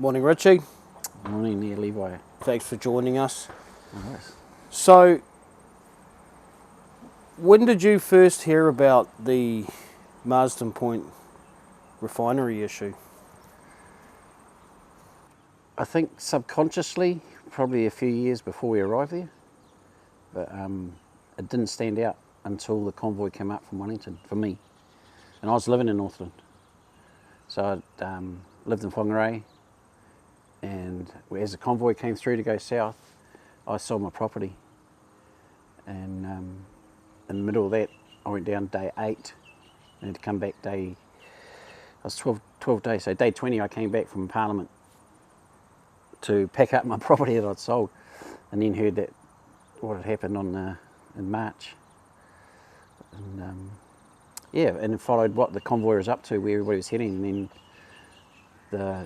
Morning, Richie. Morning, near Levi. Thanks for joining us. Nice. So, when did you first hear about the Marsden Point refinery issue? I think subconsciously, probably a few years before we arrived there, but it didn't stand out until the convoy came up from Wellington for me. And I was living in Northland. So I lived in Whangarei, and as the convoy came through to go south, I sold my property. And in the middle of that, I went down day 8 and had to come back I was 12 days, so day 20 I came back from Parliament to pack up my property that I'd sold, and then heard that what had happened in March. And and followed what the convoy was up to, where everybody was heading, and then the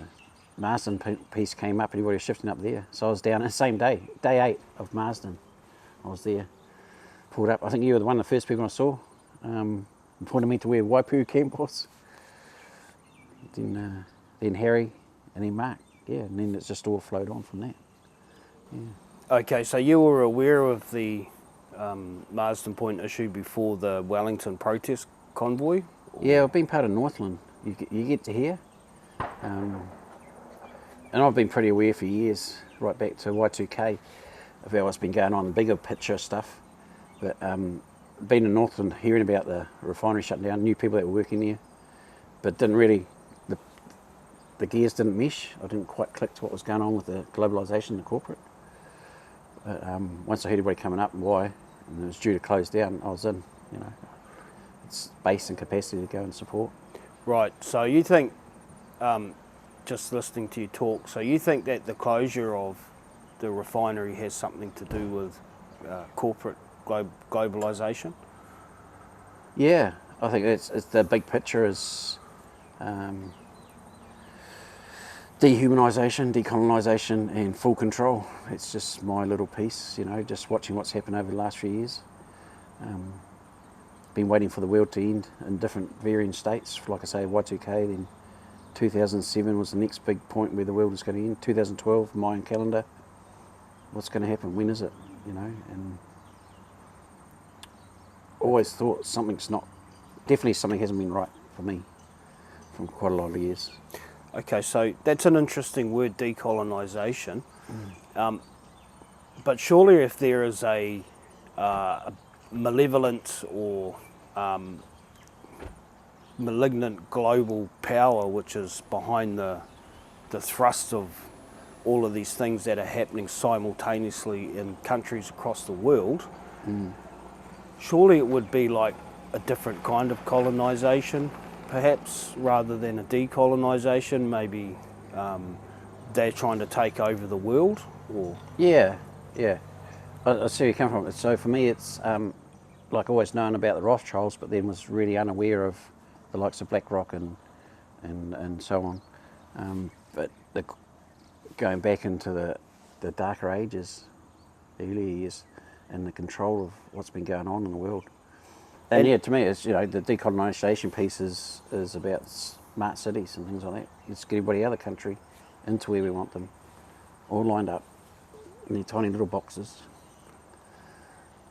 Marsden piece came up, everybody was shifting up there. So I was down the same day 8 of Marsden, I was there, pulled up. I think you were one of the first people I saw, pointed me to where Waipuru camp was. Then Harry, and then Mark, and then it's just all flowed on from that. Okay, so you were aware of the Marsden Point issue before the Wellington protest convoy? Yeah, I've been part of Northland. You get to hear. And I've been pretty aware for years, right back to Y2K, about what's been going on, bigger picture stuff. But being in Northland, hearing about the refinery shutting down, knew people that were working there, but didn't really, the gears didn't mesh. I didn't quite click to what was going on with the globalisation, the corporate. But once I heard everybody coming up and why, and it was due to close down, I was in, It's base and capacity to go and support. Right, so you think, just listening to you talk, so you think that the closure of the refinery has something to do with corporate globalisation? Yeah, I think it's the big picture is dehumanisation, decolonisation and full control. It's just my little piece, just watching what's happened over the last few years. Been waiting for the world to end in different varying states. Like I say, Y2K, then 2007 was the next big point where the world was going to end. 2012, Mayan calendar. What's going to happen? When is it? And always thought definitely something hasn't been right for me from quite a lot of years. Okay, so that's an interesting word, decolonisation. But surely if there is a malevolent or malignant global power which is behind the thrust of all of these things that are happening simultaneously in countries across the world, surely it would be like a different kind of colonisation, perhaps, rather than a decolonisation. Maybe they're trying to take over the world, or... Yeah. I see where you come from. So for me, it's like always known about the Rothschilds, but then was really unaware of the likes of BlackRock and so on. But going back into the darker ages, the earlier years, and the control of what's been going on in the world. And to me, it's the decolonisation piece is about smart cities and things like that. Let's get everybody out of the country into where we want them, all lined up in their tiny little boxes.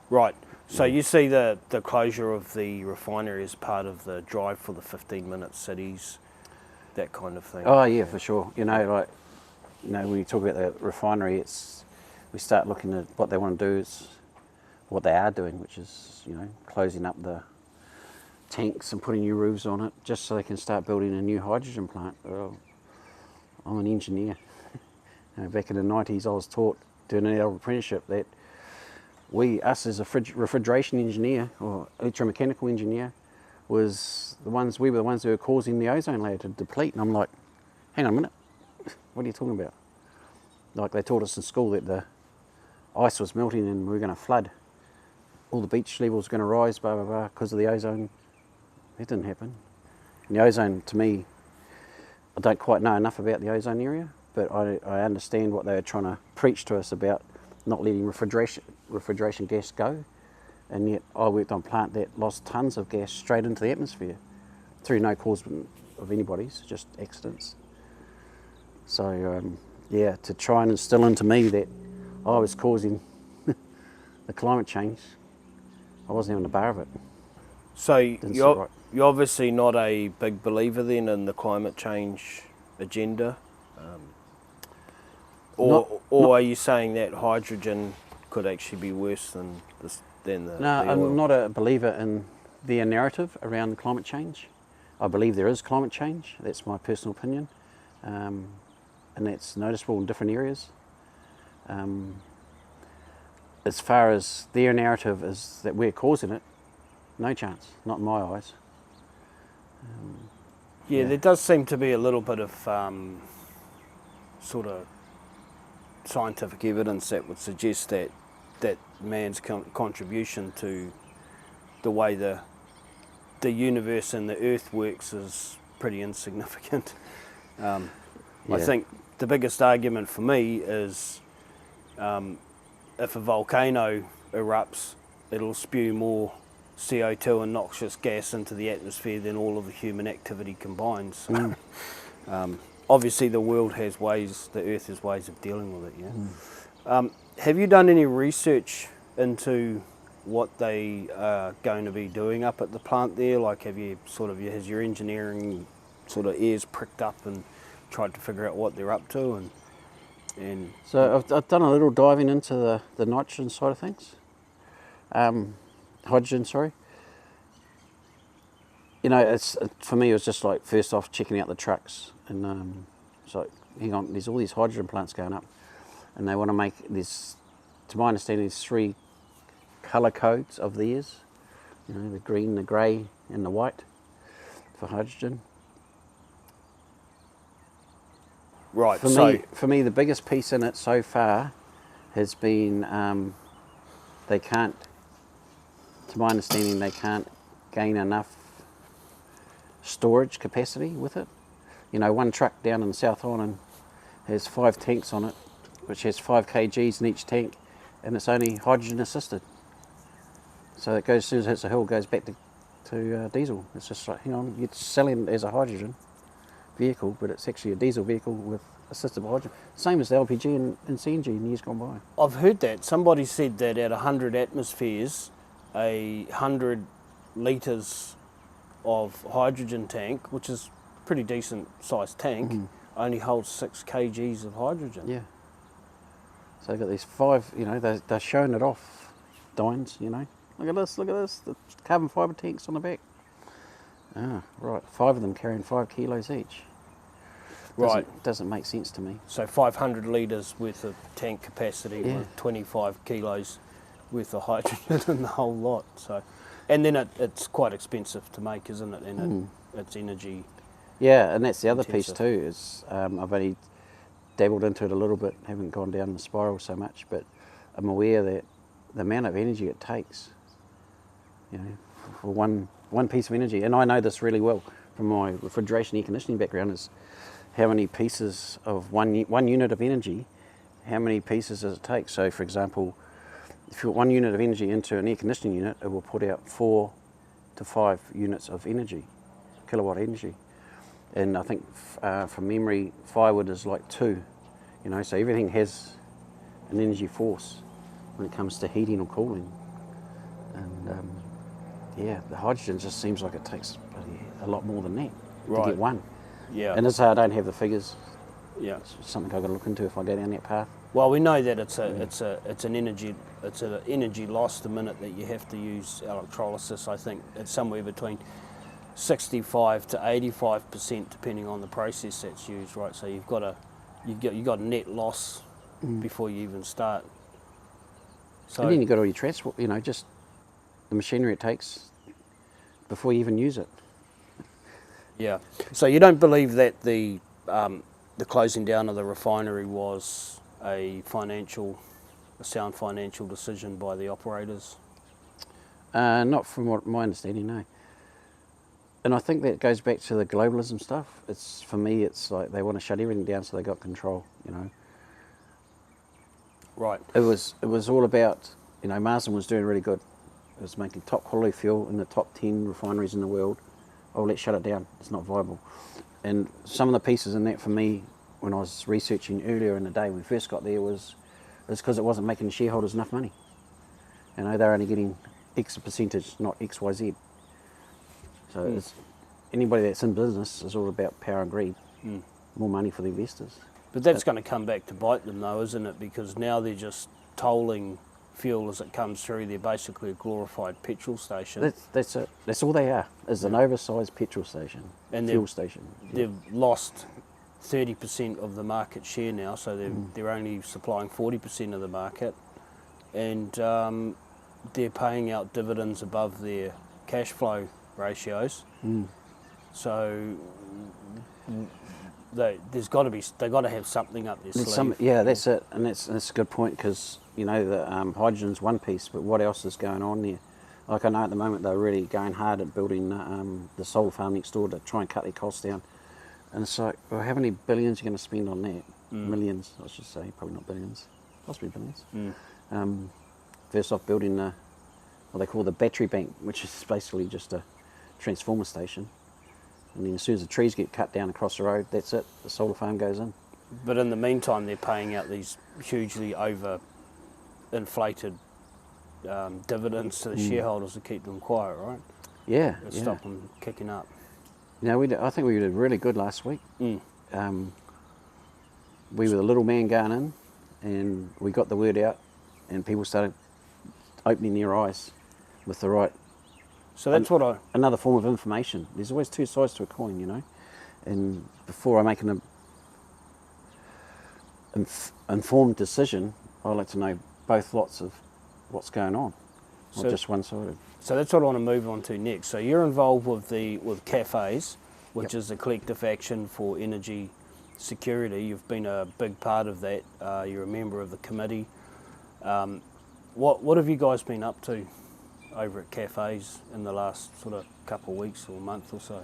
Right. So you see the closure of the refinery as part of the drive for the 15-minute cities, that kind of thing. Oh yeah, for sure. When you talk about the refinery, we start looking at what they want to do. Is what they are doing, which is closing up the tanks and putting new roofs on it, just so they can start building a new hydrogen plant. Well, I'm an engineer. Back in the 90s, I was taught doing an apprenticeship that us as a refrigeration engineer or electromechanical engineer, we were the ones who were causing the ozone layer to deplete. And I'm like, hang on a minute, what are you talking about? Like they taught us in school that the ice was melting and we were going to flood. All the beach levels going to rise, blah, blah, blah, because of the ozone. That didn't happen. And the ozone, to me, I don't quite know enough about the ozone area, but I understand what they were trying to preach to us about not letting refrigeration gas go. And yet I worked on a plant that lost tons of gas straight into the atmosphere through no cause of anybody's, just accidents. So, yeah, to try and instill into me that I was causing the climate change, I wasn't having a bar of it. So Didn't sit right. you're obviously not a big believer then in the climate change agenda, or are you saying that hydrogen could actually be worse than the No, the oil? I'm not a believer in their narrative around climate change. I believe there is climate change. That's my personal opinion, and that's noticeable in different areas. As far as their narrative is that we're causing it, no chance, not in my eyes. Yeah, there does seem to be a little bit of sort of scientific evidence that would suggest that man's contribution to the way the universe and the earth works is pretty insignificant. I think the biggest argument for me is if a volcano erupts, it'll spew more CO2 and noxious gas into the atmosphere than all of the human activity combined. So, obviously the world has ways, the earth has ways of dealing with it, yeah. Have you done any research into what they are going to be doing up at the plant there? Like, has your engineering sort of ears pricked up and tried to figure out what they're up to? And So I've done a little diving into the nitrogen side of things. Hydrogen, sorry. You know, for me, it was just like, first off, checking out the trucks. And it's like, hang on, there's all these hydrogen plants going up. And they want to make this, to my understanding, there's 3 colour codes of theirs. You know, the green, the grey and the white for hydrogen. right, For me, the biggest piece in it so far has been they can't, to my understanding, they can't gain enough storage capacity with it. You know, one truck down in the South Island has 5 tanks on it, which has 5 kgs in each tank, and it's only hydrogen assisted. So it goes, as soon as it hits a hill, it goes back to diesel. It's just like, hang on, you're selling it as a hydrogen vehicle, but it's actually a diesel vehicle with assisted by hydrogen. Same as the LPG and CNG in years gone by. I've heard that. Somebody said that at 100 atmospheres, a 100 litres of hydrogen tank, which is a pretty decent sized tank, only holds 6 kgs of hydrogen. Yeah. So they've got these 5, you know, they're showing it off, Dines, you know. Look at this, the carbon fibre tanks on the back. Ah, right, 5 of them carrying 5 kilos each. Doesn't make sense to me. So 500 litres worth of tank capacity with 25 kilos worth of hydrogen in the whole lot. So, and then it's quite expensive to make, isn't it? And it's energy. Yeah, and that's the other piece intensive. too, is I've only dabbled into it a little bit, haven't gone down the spiral so much, but I'm aware that the amount of energy it takes, you know, for one piece of energy, and I know this really well from my refrigeration air conditioning background, is how many pieces of one unit of energy, how many pieces does it take? So for example, if you put 1 unit of energy into an air conditioning unit, it will put out 4 to 5 units of energy, kilowatt energy. And I think from memory, firewood is like 2, you know, so everything has an energy force when it comes to heating or cooling. And yeah, the hydrogen just seems like it takes a lot more than that to get one. Yeah. And that's how I don't have the figures. Yeah. It's something I've got to look into if I go down that path. Well, we know that it's an energy loss the minute that you have to use electrolysis. I think it's somewhere between 65 to 85%, depending on the process that's used. Right, so you've got a net loss before you even start. So, and then you've got all your transport, you know, just the machinery it takes before you even use it. yeah. So you don't believe that the closing down of the refinery was a sound financial decision by the operators? Not from what my understanding, no. And I think that goes back to the globalism stuff. For me, it's like they want to shut everything down so they got control, you know. Right. It was all about, you know, Marsden was doing really good. It was making top quality fuel in the top 10 refineries in the world. Oh, let's shut it down. It's not viable. And some of the pieces in that for me when I was researching earlier in the day when we first got there was because it wasn't making the shareholders enough money. You know, they're only getting X percentage, not X, Y, Z. So it's, anybody that's in business is all about power and greed. More money for the investors. But that's going to come back to bite them though, isn't it? Because now they're just tolling fuel as it comes through. They're basically a glorified petrol station. That's it. That's all they are, is an oversized petrol station, And fuel station. They've lost 30% of the market share now, so they're only supplying 40% of the market. And they're paying out dividends above their cash flow ratios. So they've got to have something up their sleeve. Yeah, that's it, and that's a good point because you know the hydrogen's one piece, but what else is going on there? Like I know at the moment they're really going hard at building the solar farm next door to try and cut their costs down, and it's like, well, how many billions are you going to spend on that? Millions, I should say, probably not billions, possibly billions. First off, building what they call the battery bank, which is basically just a transformer station. And then as soon as the trees get cut down across the road, that's it, the solar farm goes in. But in the meantime, they're paying out these hugely over-inflated dividends to the shareholders to keep them quiet, right? Yeah, To stop them kicking up. You know, I think we did really good last week. We were the little man going in, and we got the word out, and people started opening their eyes with the right. So that's another form of information. There's always two sides to a coin, you know. And before I make an informed decision, I like to know both lots of what's going on, not just one-sided. So that's what I want to move on to next. So you're involved with cafes, which is a collective action for energy security. You've been a big part of that. You're a member of the committee. What have you guys been up to over at cafes in the last sort of couple of weeks or month or so?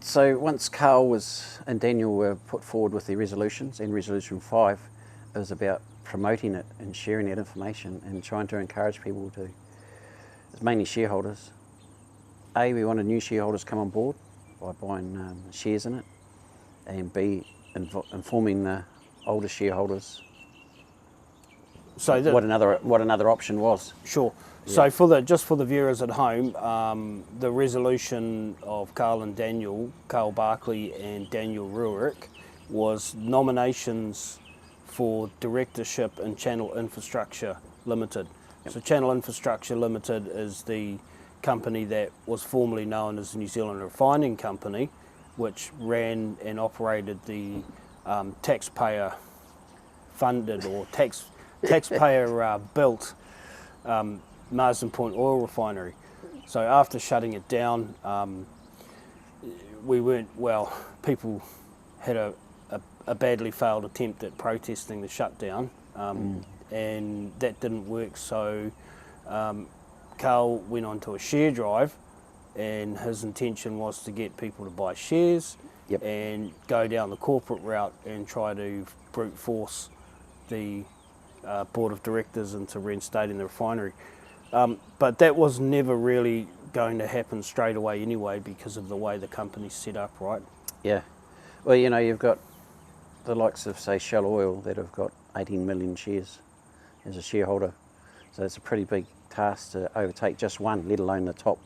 So once Carl and Daniel were put forward with the resolutions, and Resolution 5, it was about promoting it and sharing that information and trying to encourage people to, it's mainly shareholders. A, we wanted new shareholders to come on board by buying shares in it, and B, informing the older shareholders So what another option was. Sure. Yeah. So just for the viewers at home, the resolution of Carl Barkley and Daniel Ruarick, was nominations for directorship in Channel Infrastructure Limited. Yep. So Channel Infrastructure Limited is the company that was formerly known as the New Zealand Refining Company, which ran and operated the taxpayer funded or taxpayer built Marsden Point oil refinery. So after shutting it down, people had a badly failed attempt at protesting the shutdown, and that didn't work. So Carl went on to a share drive, and his intention was to get people to buy shares. Yep. And go down the corporate route and try to brute force the board of directors into reinstating the refinery. But that was never really going to happen straight away anyway because of the way the company's set up, right? Yeah. Well, you know, you've got the likes of, say, Shell Oil that have got 18 million shares as a shareholder. So it's a pretty big task to overtake just one, let alone the top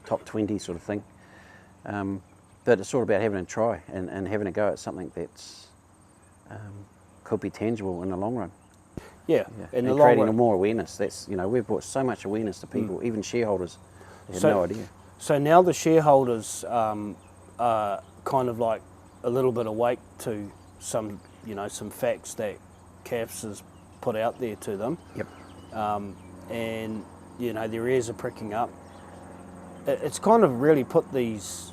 20 sort of thing. But it's all about having a try and having a go at something that's could be tangible in the long run. Yeah. And creating more awareness. That's, you know, we've brought so much awareness to people, even shareholders have no idea. So now the shareholders are kind of like a little bit awake to some facts that CAFS has put out there to them. Yep. And, you know, their ears are pricking up. It's kind of really put this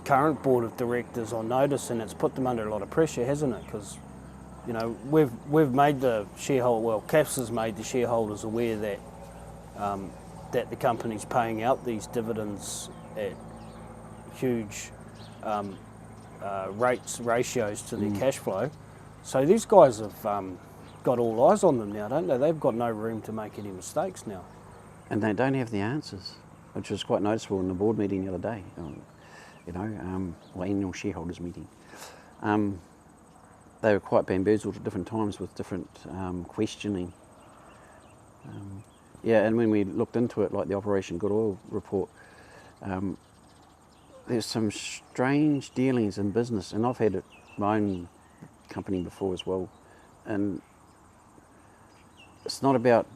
current board of directors on notice, and it's put them under a lot of pressure, hasn't it? Because, you know, we've made the CAFS has made the shareholders aware that that the company's paying out these dividends at huge ratios to their cash flow. So these guys have got all eyes on them now, don't they? They've got no room to make any mistakes now. And they don't have the answers, which was quite noticeable in the board meeting the other day. Annual shareholders meeting. they were quite bamboozled at different times with different questioning. Yeah, and when we looked into it, like the Operation Good Oil report, there's some strange dealings in business, and I've had my own company before as well, and it's not about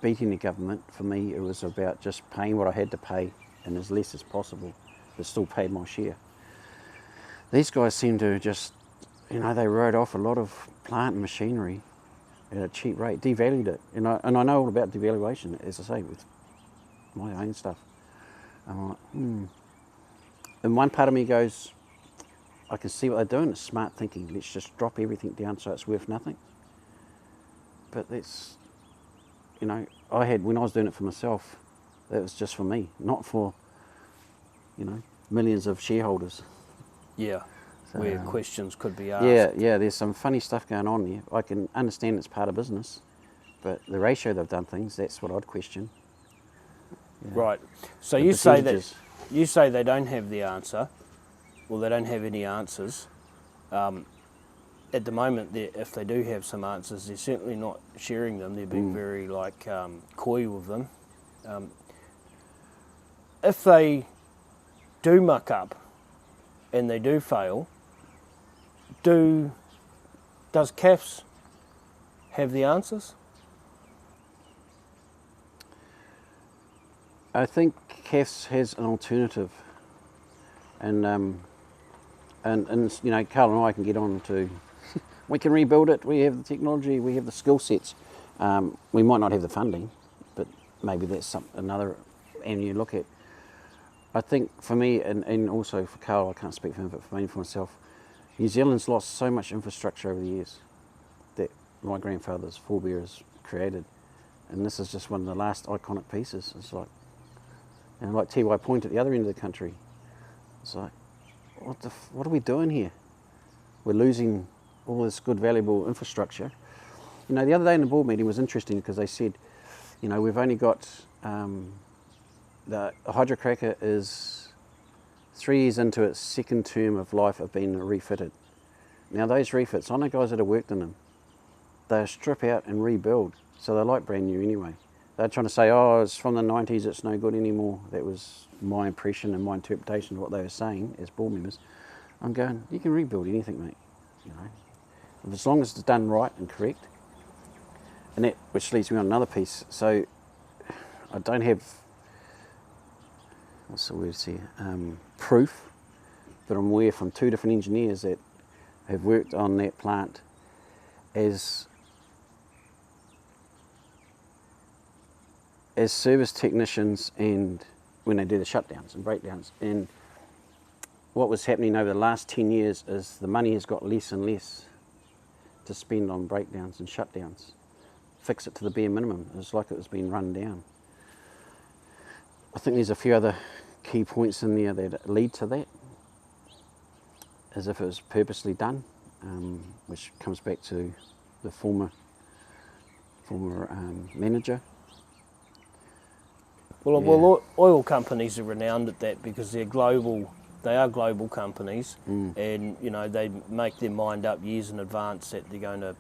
beating the government. For me, it was about just paying what I had to pay and as less as possible, but still paid my share. These guys seem to just, they wrote off a lot of plant and machinery at a cheap rate, devalued it. And I know all about devaluation, as I say, with my own stuff. I'm like, And one part of me goes, I can see what they're doing. It's smart thinking. Let's just drop everything down so it's worth nothing. But that's, when I was doing it for myself, that was just for me, not for, millions of shareholders. Yeah, So, where questions could be asked. Yeah, there's some funny stuff going on there. I can understand it's part of business, but the ratio they've done things, that's what I'd question. Yeah. Right. So The you say percentages. they don't have the answer, well, they don't have any answers. At the moment, if they do have some answers, they're certainly not sharing them. They're being very coy with them. If they do muck up and they do fail, does CAFS have the answers? I think CAFS has an alternative, and Carl and I can get on to. We can rebuild it. We have the technology. We have the skill sets. We might not have the funding, but maybe that's another avenue to look at. I think for me, and also for Carl, I can't speak for him, but for me, for myself, New Zealand's lost so much infrastructure over the years that my grandfather's forebears created, and this is just one of the last iconic pieces. It's like, and like TY Point at the other end of the country, it's like, what are we doing here? We're losing all this good, valuable infrastructure. The other day in the board meeting was interesting because they said, we've only got the hydrocracker is 3 years into its second term of life of being refitted. Now those refits, I know guys that have worked in them, they strip out and rebuild, so they're like brand new anyway. They're trying to say, it's from the 90s, it's no good anymore. That was my impression and my interpretation of what they were saying as board members. I'm going, you can rebuild anything, mate. As long as it's done right and correct. And that, which leads me on another piece. So I don't have, what's the word here, proof, but I'm aware from 2 different engineers that have worked on that plant as service technicians, and when they do the shutdowns and breakdowns. And what was happening over the last 10 years is the money has got less and less to spend on breakdowns and shutdowns. Fix it to the bare minimum. It's like it was being run down. I think there's a few other key points in there that lead to that, as if it was purposely done, which comes back to the former manager. Well, oil companies are renowned at that because they're global. They are global companies, and they make their mind up years in advance that they're going to,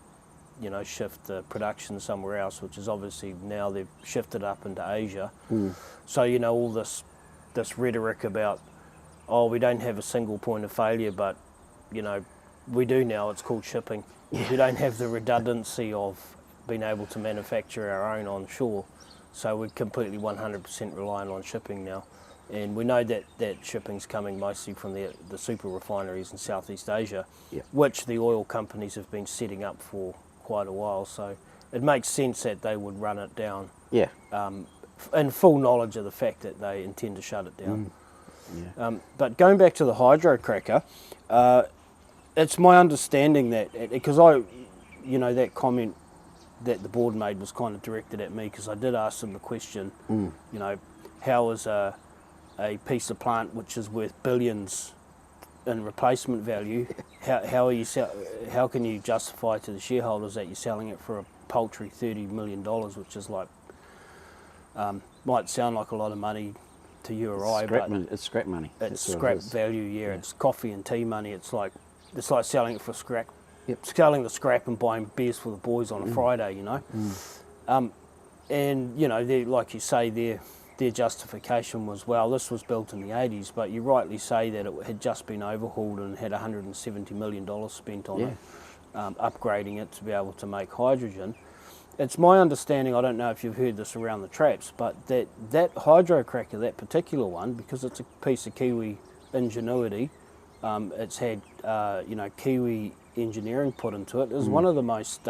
shift the production somewhere else. Which is obviously now they've shifted up into Asia. So all this rhetoric about, we don't have a single point of failure, but we do now. It's called shipping. We don't have the redundancy of being able to manufacture our own onshore. So we're completely 100% reliant on shipping now. And we know that shipping's coming mostly from the super refineries in Southeast Asia, which the oil companies have been setting up for quite a while. So it makes sense that they would run it down in full knowledge of the fact that they intend to shut it down. But going back to the hydrocracker, it's my understanding that, because that comment that the board made was kind of directed at me, because I did ask them the question, how is a piece of plant which is worth billions in replacement value, how can you justify to the shareholders that you're selling it for a paltry $30 million, which is like, might sound like a lot of money to you or I, but it's scrap money. It's scrap value, It's coffee and tea money. It's like, it's like selling it for scrap. Yep. Selling the scrap and buying beers for the boys on a Friday, you know. And, you know, like you say, their justification was, well, this was built in the 80s, but you rightly say that it had just been overhauled and had $170 million spent on it, upgrading it to be able to make hydrogen. It's my understanding, I don't know if you've heard this around the traps, but that hydrocracker, that particular one, because it's a piece of Kiwi ingenuity, it's had, you know, Kiwi engineering put into it, is one of the most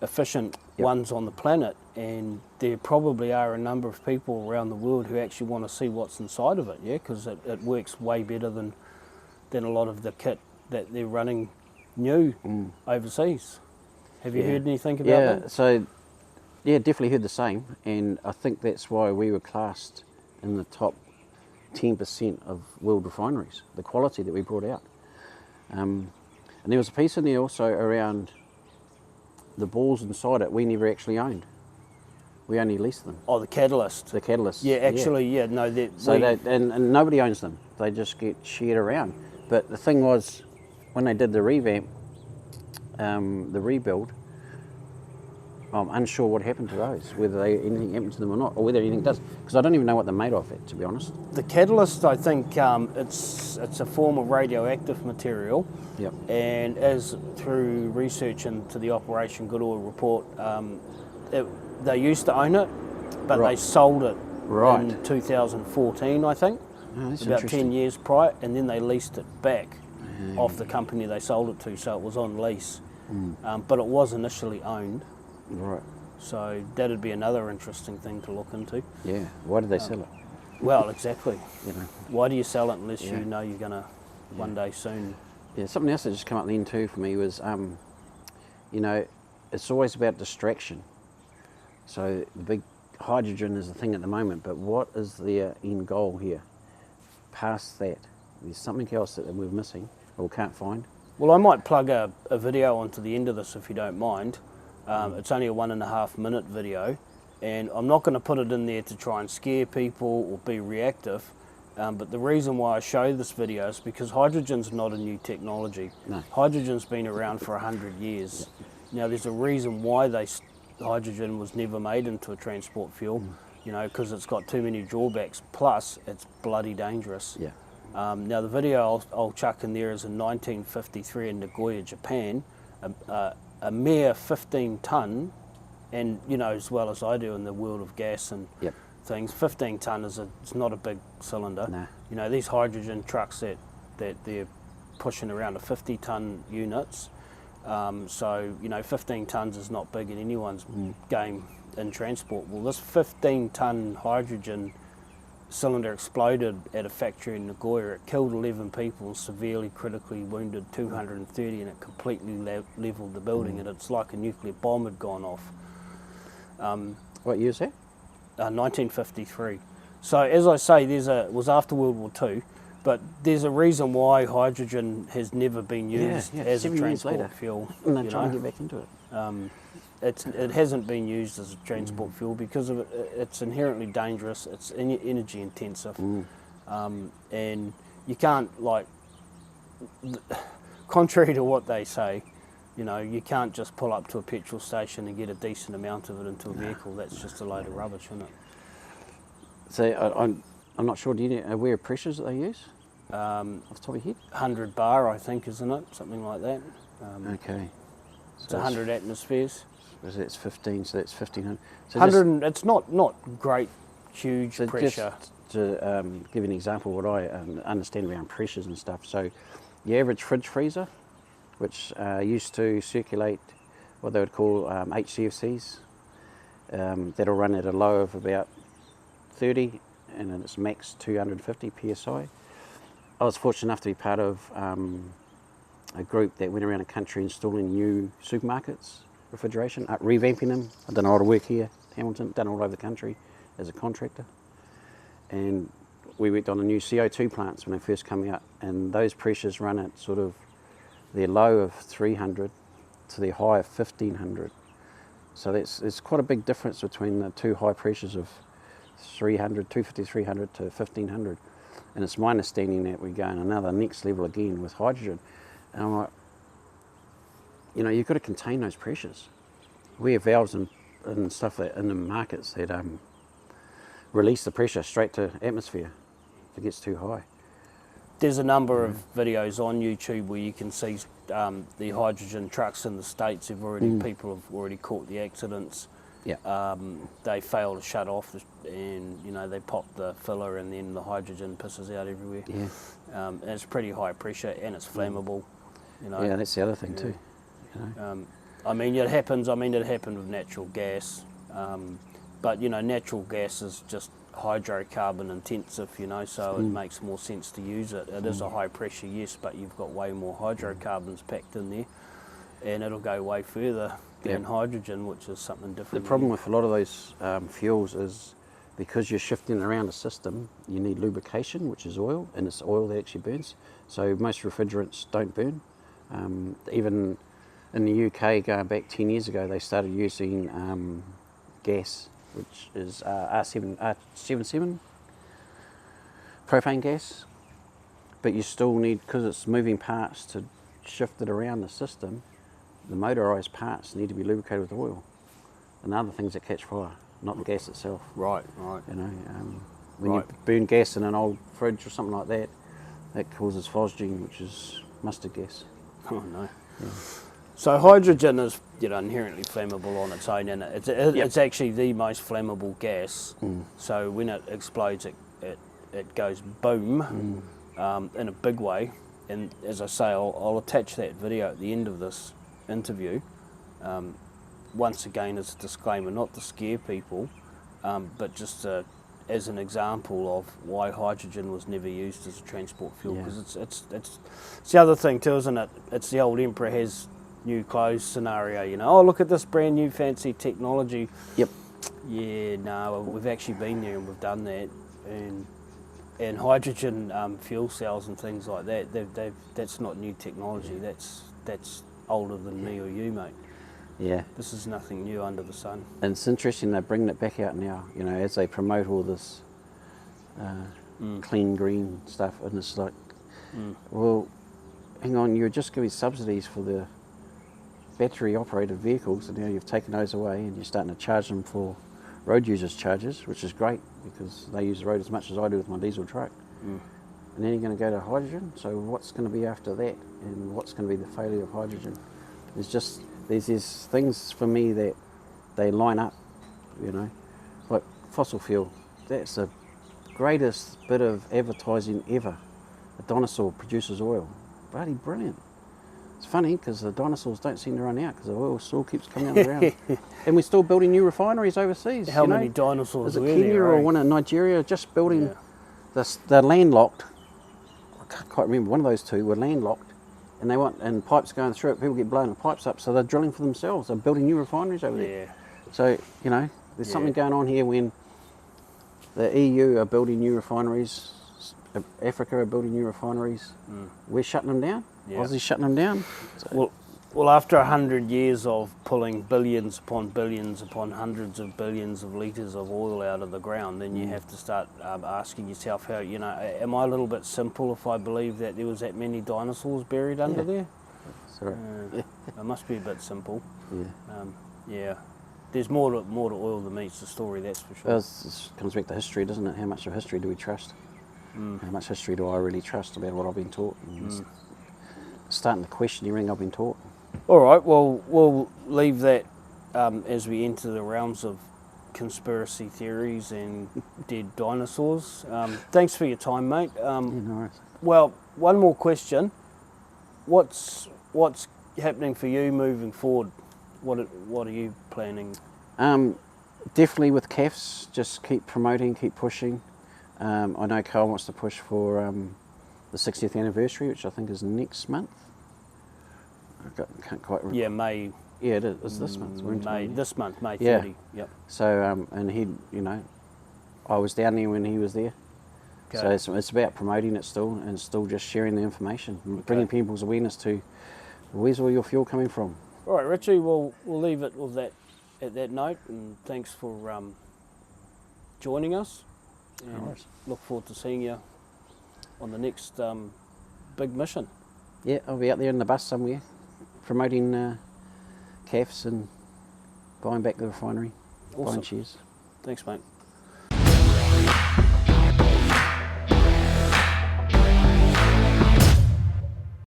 efficient ones on the planet, and there probably are a number of people around the world who actually want to see what's inside of it, because it works way better than a lot of the kit that they're running new overseas. Have you heard anything about that? So definitely heard the same, and I think that's why we were classed in the top 10% of world refineries, the quality that we brought out. And there was a piece in there also around the balls inside it we never actually owned. We only leased them. Oh, the catalyst. The catalysts. Yeah, actually, no. And nobody owns them. They just get shared around. But the thing was, when they did the revamp, the rebuild, I'm unsure what happened to those, whether anything happened to them or not, or whether anything does, because I don't even know what they're made of, to be honest. The catalyst, I think, it's a form of radioactive material. Yep. And as through research into the Operation Good Oil report, they used to own it, but they sold it in 2014, I think, about 10 years prior, and then they leased it back off the company they sold it to, so it was on lease. But it was initially owned. Right. So that'd be another interesting thing to look into. Yeah. Why did they sell it? Well, exactly. You know. Why do you sell it unless you know you're going to one day soon? Yeah, something else that just came up then too for me was, you know, it's always about distraction. So the big hydrogen is the thing at the moment, but what is their end goal here? Past that, there's something else that we're missing or can't find. Well, I might plug a video onto the end of this if you don't mind. It's only a 1.5 minute video, and I'm not going to put it in there to try and scare people or be reactive, but the reason why I show this video is because hydrogen's not a new technology. No. Hydrogen's been around for 100 years. Now there's a reason why hydrogen was never made into a transport fuel, you know, because it's got too many drawbacks, plus it's bloody dangerous. Yeah. Now the video I'll chuck in there is in 1953 in Nagoya, Japan. A mere 15 tonne, and you know as well as I do in the world of gas and things, 15 tonne it's not a big cylinder. Nah. You know, these hydrogen trucks that they're pushing around are 50 tonne units. So, you know, 15 tonnes is not big in anyone's game in transport. Well, this 15 tonne hydrogen cylinder exploded at a factory in Nagoya. It killed 11 people and severely critically wounded 230, and it completely levelled the building, and it's like a nuclear bomb had gone off. What year is that? 1953. So as I say, it was after World War II, but there's a reason why hydrogen has never been used as a transport fuel. And they're trying to get back into it. It hasn't been used as a transport fuel because of it's inherently dangerous, it's energy intensive, and you can't, like, contrary to what they say, you know, you can't just pull up to a petrol station and get a decent amount of it into a vehicle. That's just a load of rubbish, isn't it? So I'm not sure, do you know aware of pressures that they use? Off the top of your head? 100 bar, I think, isn't it? Something like that. Okay. It's 100 atmospheres. So that's 15, so that's 1500. So 100, it's not great, huge pressure. Just to give you an example of what I understand around pressures and stuff. So the average fridge freezer, which used to circulate what they would call HCFCs, that'll run at a low of about 30 and at its max 250 PSI. I was fortunate enough to be part of a group that went around the country installing new supermarkets, refrigeration, revamping them. I've done a lot of work here, Hamilton, done all over the country as a contractor. And we worked on the new CO2 plants when they first come out, and those pressures run at sort of their low of 300 to their high of 1500. So there's quite a big difference between the two high pressures of 250, 300 to 1500. And it's my understanding that we're going another next level again with hydrogen. And I'm like, you know, you've got to contain those pressures. We have valves and stuff that in the markets that release the pressure straight to atmosphere if it gets too high. There's a number of videos on YouTube where you can see the hydrogen trucks in the States. People have already caught the accidents. Yeah. They fail to shut off, and you know they pop the filler, and then the hydrogen pisses out everywhere. Yeah. And it's pretty high pressure, and it's flammable. You know. Yeah, that's the other thing too. You know? I mean, it happens. I mean, it happened with natural gas, but you know, natural gas is just hydrocarbon intensive. You know, so it makes more sense to use it. It is a high pressure, yes, but you've got way more hydrocarbons packed in there, and it'll go way further than hydrogen, which is something different. The problem with a lot of those fuels is because you're shifting around a system, you need lubrication, which is oil, and it's oil that actually burns. So most refrigerants don't burn. Even in the UK, going back 10 years ago, they started using gas, which is R77 propane gas. But you still need, because it's moving parts to shift it around the system, the motorised parts need to be lubricated with oil and other things that catch fire, not the gas itself. Right. You know, when you burn gas in an old fridge or something like that, that causes phosgene, which is mustard gas. Oh no. Yeah. So hydrogen is, you know, inherently flammable on its own, and it's actually the most flammable gas. So when it explodes, it goes boom in a big way. And as I say, I'll attach that video at the end of this interview. Once again, as a disclaimer, not to scare people, but just as an example of why hydrogen was never used as a transport fuel. Because it's the other thing too, isn't it? It's the old emperor has new clothes scenario. You know, oh, look at this brand new fancy technology. Yep. Yeah, no, we've actually been there and we've done that, and hydrogen fuel cells and things like that. That's not new technology. That's older than me or you, mate. Yeah. This is nothing new under the sun. And it's interesting they're bringing it back out now, you know, as they promote all this clean green stuff, and it's like, well, hang on, you were just giving subsidies for the battery operated vehicles, and now you've taken those away and you're starting to charge them for road users charges, which is great because they use the road as much as I do with my diesel truck. And then you're going to go to hydrogen, so what's going to be after that, and what's going to be the failure of hydrogen? There's these things for me that they line up, you know, like fossil fuel. That's the greatest bit of advertising ever. A dinosaur produces oil. Bloody brilliant. It's funny because the dinosaurs don't seem to run out because the oil still keeps coming out of the ground. And we're still building new refineries overseas. How many dinosaurs were there? Is it Kenya or one in Nigeria just building? They're landlocked. I can't quite remember. One of those two were landlocked. And they want, and pipes going through it, people get blowing the pipes up, so they're drilling for themselves. They're building new refineries over there. So, you know, there's something going on here when the EU are building new refineries, Africa are building new refineries. We're shutting them down. Aussies shutting them down. So. Well, after 100 years of pulling billions upon hundreds of billions of litres of oil out of the ground, then you have to start asking yourself, how, you know, am I a little bit simple if I believe that there was that many dinosaurs buried under there? Sorry. I must be a bit simple. Yeah. There's more to oil than meets the story, that's for sure. Well, this comes back to history, doesn't it? How much of history do we trust? How much history do I really trust about what I've been taught? And starting to question everything I've been taught. All right, well, we'll leave that as we enter the realms of conspiracy theories and dead dinosaurs. Thanks for your time, mate. No worries. Well, one more question. What's happening for you moving forward? What are you planning? Definitely with CAFs, just keep promoting, keep pushing. I know Carl wants to push for the 60th anniversary, which I think is next month. I can't quite remember. Yeah, May. Yeah, it is. It's this month. We're into May. May. This month, May 30. Yeah. Yep. So, and he, you know, I was down there when he was there. Okay. So it's about promoting it still, and still just sharing the information, bringing people's awareness to where's all your fuel coming from. All right, Richie. We'll leave it with that at that note, and thanks for joining us. And No worries. look forward to seeing you on the next big mission. Yeah, I'll be out there in the bus somewhere, promoting CAFs and buying back the refinery, Awesome. buying shares. Thanks, mate.